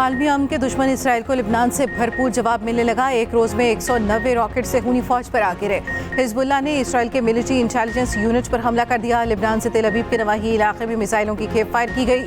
आलमी अमन के दुश्मन इसराइल को लिबनान से भरपूर जवाब मिलने लगा। एक रोज में 190 रॉकेट से खूनी फौज पर आ गिरे। हिजबुल्लाह ने इसराइल के मिलिट्री इंटेलिजेंस यूनिट पर हमला कर दिया। लिबनान से तेल अवीव के नवाही इलाके में मिसाइलों की खेप फायर की गई।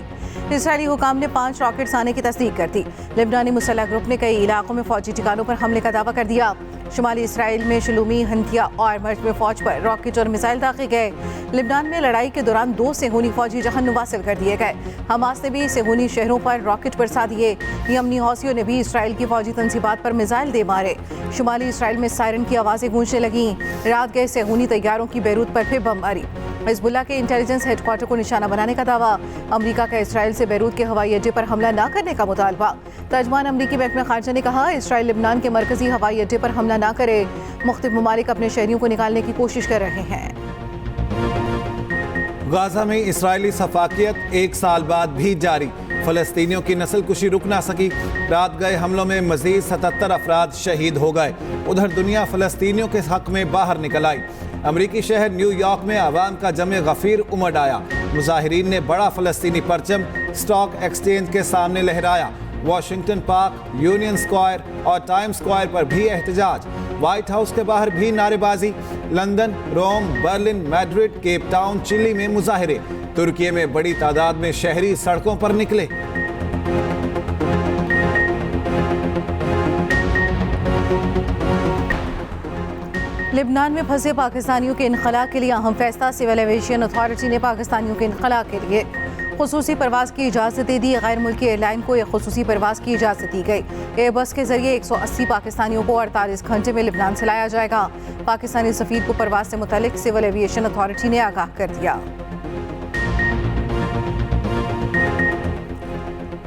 इसराइली हुकाम ने 5 रॉकेट्स आने की तस्दीक कर दी। लिबनानी मुसल्लह ग्रुप ने कई इलाकों में फौजी ठिकानों पर हमले का दावा कर दिया। शुमाली इसराइल में शलूमी, हंतिया और मर्ज में फौज पर रॉकेट और मिसाइल दागे गए। लिबनान में लड़ाई के दौरान 2 सेहूनी फौजी जहन्नुम वासिल कर दिए गए। हमास ने भी सेहूनी शहरों पर रॉकेट बरसा दिए। यमनी हौसियों ने भी इसराइल की फौजी तंसीबात पर मिसाइल दे मारे। शुमाली इसराइल में सायरन की आवाज़ें गूंजने लगीं। रात गए सेहूनी तैयारों की बैरूत पर फिर बमबारी। हिजबुल्लाह के इंटेलिजेंस हेडक्वार्टर को निशाना बनाने का दावा। अमरीका का इसराइल से बैरूत के हवाई अड्डे पर हमला न करने का मुतालबा। तर्जमान अमरीकी महकमा खारजा ने कहा, इसराइल लिबनान के मरकजी हवाई अड्डे पर हमला न करे। मुख्तलिफ ममालिक अपने शहरियों को निकालने की कोशिश कर रहे हैं। गाजा में इसराइली सफाकियत 1 साल बाद भी जारी। फलस्तीनियों की नस्ल कुशी रुक ना सकी। रात गए हमलों में मजीद 77 अफराद शहीद हो गए। उधर दुनिया फलस्तीनियों के हक में बाहर निकल आई। अमरीकी शहर न्यूयॉर्क में आवाम का जमे गफीर उमड़ आया। मुजाहिरीन ने बड़ा फलस्तीनी परचम स्टॉक एक्सचेंज के सामने लहराया। वॉशिंगटन पार्क, यूनियन स्क्वायर और टाइम स्क्वायर पर भी एहतजाज। व्हाइट हाउस के बाहर भी नारेबाजी। London, Rome, Berlin, Madrid, Cape Town, Chile में मुजाहिरे। तुर्की में बड़ी तादाद में शहरी सड़कों पर निकले। लिबनान में फंसे पाकिस्तानियों के इनखला के लिए अहम फैसला। सिविल एविएशन अथॉरिटी ने पाकिस्तानियों के इनखला के लिए खुसूसी परवाज़ की इजाज़त दे दी। गैर मुल्की एयरलाइन को एक खुसूसी परवाज़ की इजाज़त दी गई। एयरबस के जरिए 180 पाकिस्तानियों को 48 घंटे में लिबनान से लाया जाएगा। पाकिस्तानी सफ़ीर को परवाज़ से मुतालिक सिविल एविएशन अथॉरिटी ने आगाह कर दिया।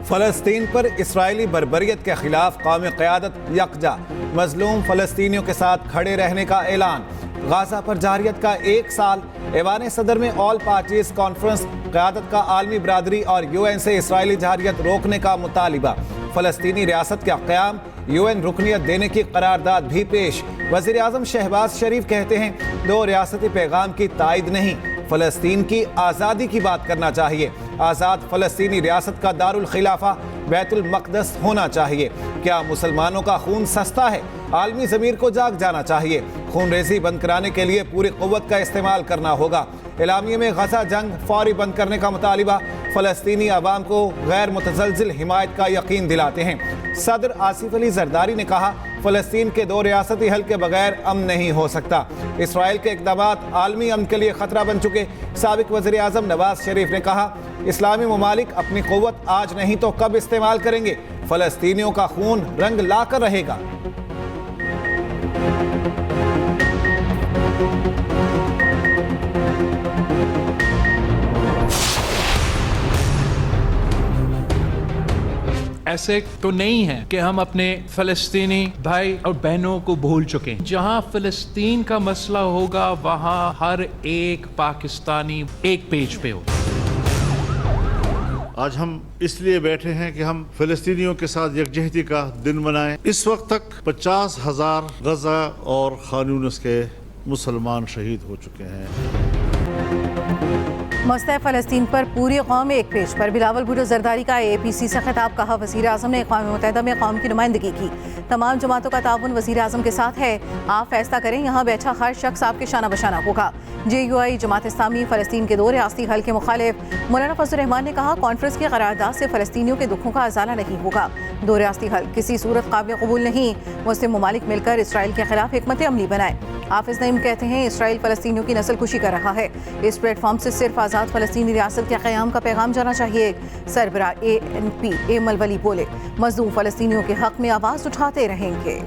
फलस्तीन पर इसराइली बर्बरियत के खिलाफ कौमी क़यादत यकजा। मजलूम फलस्तीनियों के साथ खड़े रहने का ऐलान। गाजा पर जारियत का 1 साल। ऐवान सदर में ऑल पार्टीज कॉन्फ्रेंस। क़यादत का आलमी बरादरी और UN से इसराइली जारियत रोकने का मुतालिबा। फलस्तीनी रियासत का क़याम, UN रुकनियत देने की करारदाद भी पेश। वज़ीर आज़म शहबाज शरीफ कहते हैं, 2 रियासती पैगाम की तायद नहीं, फलस्तीन की आज़ादी की बात करना चाहिए। आज़ाद फलस्तीनी रियासत का दारुल खिलाफा बैतुल मक़दस होना चाहिए। क्या मुसलमानों का खून सस्ता है? आलमी ज़मीर को जाग जाना चाहिए। खून रेजी बंद कराने के लिए पूरी क़ुव्वत का इस्तेमाल करना होगा। एलामिया में गजा जंग फौरी बंद करने का मुतालिबा। फ़लस्तीनी अवाम को गैर मुतज़लज़िल हिमायत का यकीन दिलाते हैं। सदर आसिफ अली ज़रदारी ने कहा, फ़लस्तीन के 2 रियासती हल के बगैर अमन नहीं हो सकता। इसराइल के इक़दामात आलमी अमन के लिए ख़तरा बन चुके। साबिक़ वज़ीर आज़म नवाज शरीफ ने कहा, इस्लामी ममालिक अपनी क़ुव्वत आज नहीं तो कब इस्तेमाल करेंगे? फ़लस्तीनियों का खून रंग लाकर रहेगा। ऐसे तो नहीं है कि हम अपने फलस्तीनी भाई और बहनों को भूल चुके। जहां फलस्तीन का मसला होगा वहां हर एक पाकिस्तानी एक पेज पे हो। आज हम इसलिए बैठे हैं कि हम फिलिस्तीनियों के साथ यकजहती का दिन मनाएं। इस वक्त तक 50,000 गजा और खान यूनिस के मुसलमान शहीद हो चुके हैं। मसला फ़लस्तीन पर पूरी कौम एक पेज पर। बिलावल भुट्टो ज़रदारी का APC से खिताब। कहा, वज़ीर आज़म ने अक़वाम मुत्तहिदा में कौम की नुमाइंदगी की। तमाम जमातों का ताउन वज़ीर आज़म के साथ है। आप फैसला करें, यहाँ बैठा हर शख्स आपके शाना बशाना होगा। JUI जमात इस्लामी फ़लस्तीन के 2 रियासती हल के मुखालिफ। मौलाना फजल रहमान ने कहा, कॉन्फ्रेंस की करारदाद से फ़लस्तीनियों के दुखों का अज़ाला नहीं होगा। 2 रियासती हल किसी सूरत काबिल कबूल नहीं। मुस्लिम ममालिक मिलकर इसराइल के खिलाफ हिकमत अमली बनाए। हाफिज नईम कहते हैं, इसराइल फ़लस्तीनियों की नस्ल कुशी कर रहा है। इस प्लेटफॉर्म से सिर्फ आज़ाद फ़लस्तीनी रियासत के क़याम का पैगाम जाना चाहिए। सरबरा ANP एमल वली बोले, मज़लूम फ़लस्तीनियों के हक़ में आवाज़ उठाते रहेंगे।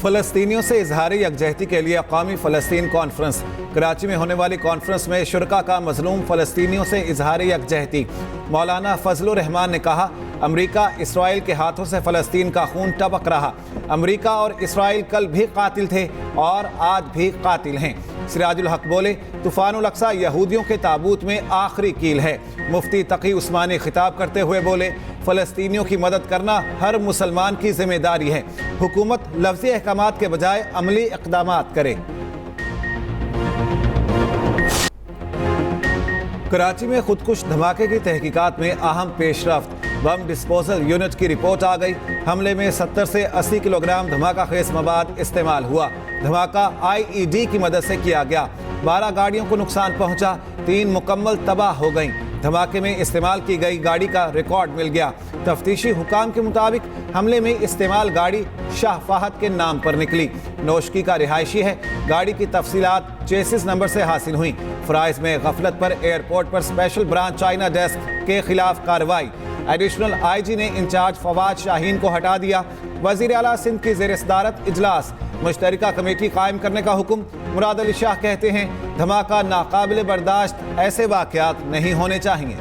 फ़लस्तीनियों से इजहार यकजहती के लिए अक़वामी फ़लस्तीन कॉन्फ्रेंस। कराची में होने वाली कॉन्फ्रेंस में शुरका का मज़लूम फ़लस्तीनियों से इजहार यकजहती। मौलाना फजलुर रहमान ने कहा, अमरीका इसराइल के हाथों से फ़लस्तीन का खून टपक रहा। अमरीका और इसराइल कल भी कातिल थे और आज भी कातिल हैं। सिराजुल हक बोले, तूफानुल अक्सा यहूदियों के ताबूत में आखिरी कील है। मुफ्ती तकी उस्मानी खिताब करते हुए बोले, फ़लस्तीनियों की मदद करना हर मुसलमान की जिम्मेदारी है। हुकूमत लफ्ज़ी अहकामात के बजाय अमली इक़दामात करे। कराची में खुदकुश धमाके की तहकीकात में अहम पेशरफ्त। बम डिस्पोजल यूनिट की रिपोर्ट आ गई। हमले में 70 से 80 किलोग्राम धमाका खेज मवाद इस्तेमाल हुआ। धमाका IED की मदद से किया गया। 12 गाड़ियों को नुकसान पहुंचा, 3 मुकम्मल तबाह हो गईं। धमाके में इस्तेमाल की गई गाड़ी का रिकॉर्ड मिल गया। तफ्तीशी हुकाम के मुताबिक हमले में इस्तेमाल गाड़ी शाह फाहद के नाम पर निकली। नौशकी का रिहायशी है। गाड़ी की तफसीलात चेसिस नंबर से हासिल हुई। फ्राइज में गफलत पर एयरपोर्ट पर स्पेशल ब्रांच चाइना डेस्क के खिलाफ कार्रवाई। एडिशनल IG ने इंचार्ज फवाद शाहीन को हटा दिया। वजीर आला सिंध की ज़ेर सदारत इजलास। मुश्तरका कमेटी कायम करने का हुक्म। मुराद अली शाह कहते हैं, धमाका नाकाबिल बर्दाश्त, ऐसे वाक़यात नहीं होने चाहिए।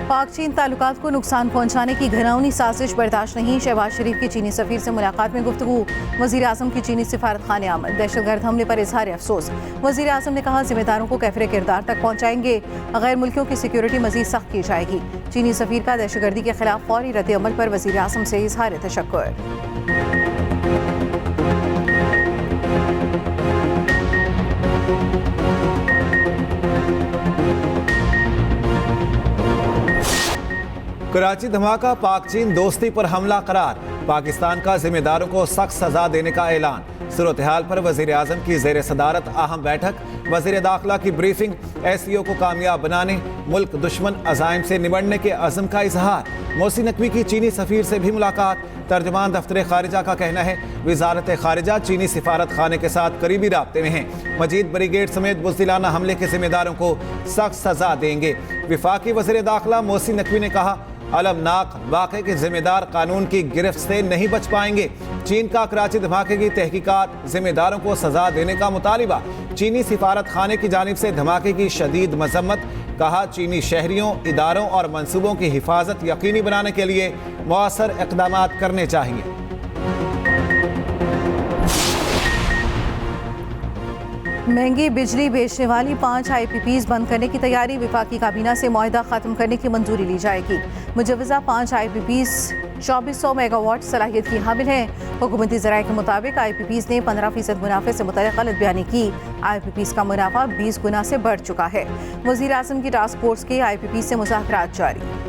पाक चीन ताल्लुकात को नुकसान पहुंचाने की घिनौनी साजिश बर्दाश्त नहीं। शहबाज शरीफ की चीनी सफीर से मुलाकात में गुफ्तगू। वज़ीर आज़म की चीनी सिफारत खाने आमद। दहशतगर्द हमले पर इजहार अफसोस। वज़ीर आज़म ने कहा, जिम्मेदारों को कैफरे किरदार तक पहुंचाएंगे। गैर मुल्कियों की सिक्योरिटी मजीद सख्त की जाएगी। चीनी सफीर का दहशतगर्दी के खिलाफ फौरी रद्द अमल पर वज़ीर आज़म से इजहार तशक्कुर। कराची धमाका पाक चीन दोस्ती पर हमला करार। पाकिस्तान का जिम्मेदारों को सख्त सजा देने का ऐलान। सूरत हाल पर वजीर आज़म की ज़ेर सदारत अहम बैठक। वजीर दाखिला की ब्रीफिंग। SEO को कामयाब बनाने मुल्क दुश्मन अज़ाइम से निबड़ने के अज़म का इजहार। मोहसिन नकवी की चीनी सफ़ीर से भी मुलाकात। तर्जमान दफ्तर खारिजा का कहना है, वजारत खारिजा चीनी सिफारत खाने के साथ करीबी राब्ते में हैं। मजीद ब्रिगेड समेत बुज़दिलाना हमले के जिम्मेदारों को सख्त सजा देंगे। विफाकी वज़ीर दाखिला मोहसिन नकवी ने कहा, अलमनाक वाक़े के जिम्मेदार कानून की गिरफ्त से नहीं बच पाएंगे। चीन का कराची धमाके की तहकीकात, जिम्मेदारों को सजा देने का मुतालिबा। चीनी सिफारत खाने की जानिब से धमाके की शदीद मजम्मत। कहा, चीनी शहरियों, इदारों और मनसूबों की हिफाजत यकीनी बनाने के लिए मौसर इक़दामात करने चाहिए। महंगी बिजली बेचने वाली 5 IPPs बंद करने की तैयारी। विफाकी काबीना से मुआहदा ख़त्म करने की मंजूरी ली जाएगी। मुजवज़ा 5 IPPs 2400 मेगावाट सलाहियत की हामिल हैं। हुकूमती ज़राए के मुताबिक IPPs ने 15% मुनाफे से मुतल्लिक़ गलत बयानी की। IPPs का मुनाफा 20 गुना से बढ़ चुका है। वज़ीर आज़म की टास्क फोर्स के IPPs से मुज़ाकरात जारी।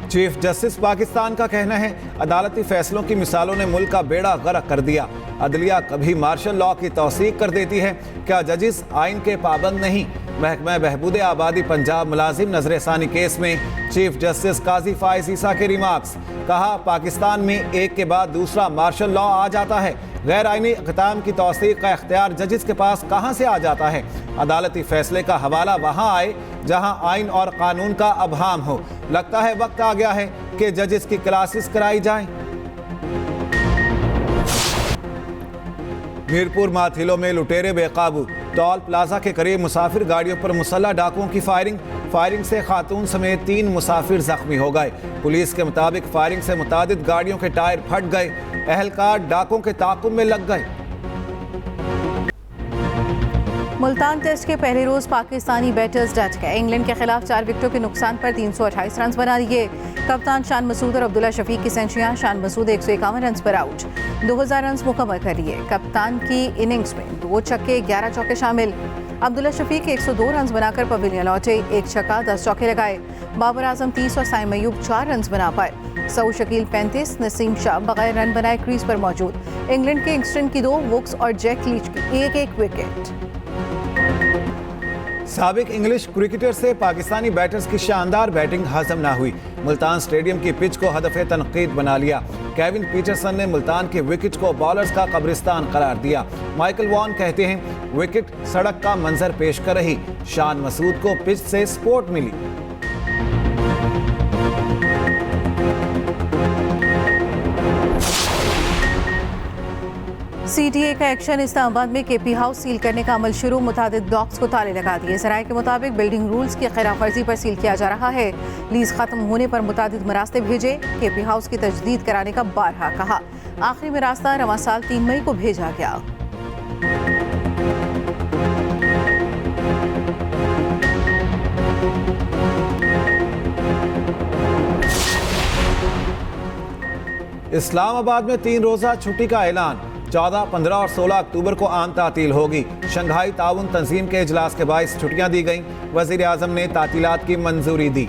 चीफ जस्टिस पाकिस्तान का कहना है, अदालती फैसलों की मिसालों ने मुल्क का बेड़ा गर्क कर दिया। अदलिया कभी मार्शल लॉ की तौसीक कर देती है, क्या जजिस आइन के पाबंद नहीं? महकमा बहबूद आबादी पंजाब मुलाजिम नजरसानी केस में चीफ जस्टिस काजी फाइज ईसा के रिमार्क्स। कहा, पाकिस्तान में एक के बाद दूसरा मार्शल लॉ आ जाता है। गैर आइनी इक़दाम की तौसीक का इख्तियार जजिस के पास कहाँ से आ जाता है? अदालती फैसले का हवाला वहाँ आए जहाँ आइन और कानून का अबहाम हो। लगता है वक्त आ गया है कि जजिस की क्लासेस कराई जाएं। मीरपुर माथिलो में लुटेरे बेकाबू। टोल प्लाजा के करीब मुसाफिर गाड़ियों पर मुसल्लह डाकुओं की फायरिंग से खातून समेत 3 मुसाफिर जख्मी हो गए। पुलिस के मुताबिक फायरिंग से मुतादिद गाड़ियों के टायर फट गए। अहलकार डाकुओं के ताक़ुब में लग गए। मुल्तान टेस्ट के पहले रोज पाकिस्तानी बैटर्स डट गए। इंग्लैंड के खिलाफ 4 विकेटों के नुकसान पर 328 रन बना लिए। कप्तान शान मसूद और अब्दुल्ला शफीक की सेंचुरियां। शान मसूद 151 रन पर आउट, 2000 रन मुकम्मल कर लिए। कप्तान की इनिंग्स में 2 छक्के 11 चौके शामिल। अब्दुल्ला शफीक 102 रन बनाकर पवेलियन लौटे। 1 छक्का 10 चौके लगाए। बाबर आजम 30 और साइम अयूब 4 रन बना पाए। सऊद शकील 35, नसीम शाह बगैर रन बनाए क्रीज पर मौजूद। इंग्लैंड के इंग्स्टन की 2, वुक्स और जैक लीच की 1-1 विकेट। साबिक इंग्लिश क्रिकेटर से पाकिस्तानी बैटर्स की शानदार बैटिंग हजम ना हुई। मुल्तान स्टेडियम की पिच को हदफ़े तनकीद बना लिया। केविन पीटरसन ने मुल्तान के विकेट को बॉलर्स का कब्रिस्तान करार दिया। माइकल वॉन कहते हैं, विकेट सड़क का मंजर पेश कर रही। शान मसूद को पिच से सपोर्ट मिली। CTA का एक्शन, इस्लामाबाद में KP हाउस सील करने का अमल शुरू, मुतादिद ब्लॉक्स को ताले लगा दिए। ज़राए के मुताबिक बिल्डिंग रूल्स की खिलाफ वर्जी पर सील किया जा रहा है। लीज खत्म होने पर मुतादिद मरास्ते भेजे, KP हाउस की तजदीद कराने का बारहा कहा। आखिरी में रास्ता रवां साल 3 मई को भेजा गया। इस्लामाबाद में 3 रोज़ा छुट्टी का ऐलान, 14, 15 और 16 अक्टूबर को आम तातील होगी। शंघाई ताउन तंजीम के इजलास के बाइस छुट्टियां दी गईं। वज़ीर आज़म ने तातीलात की मंजूरी दी।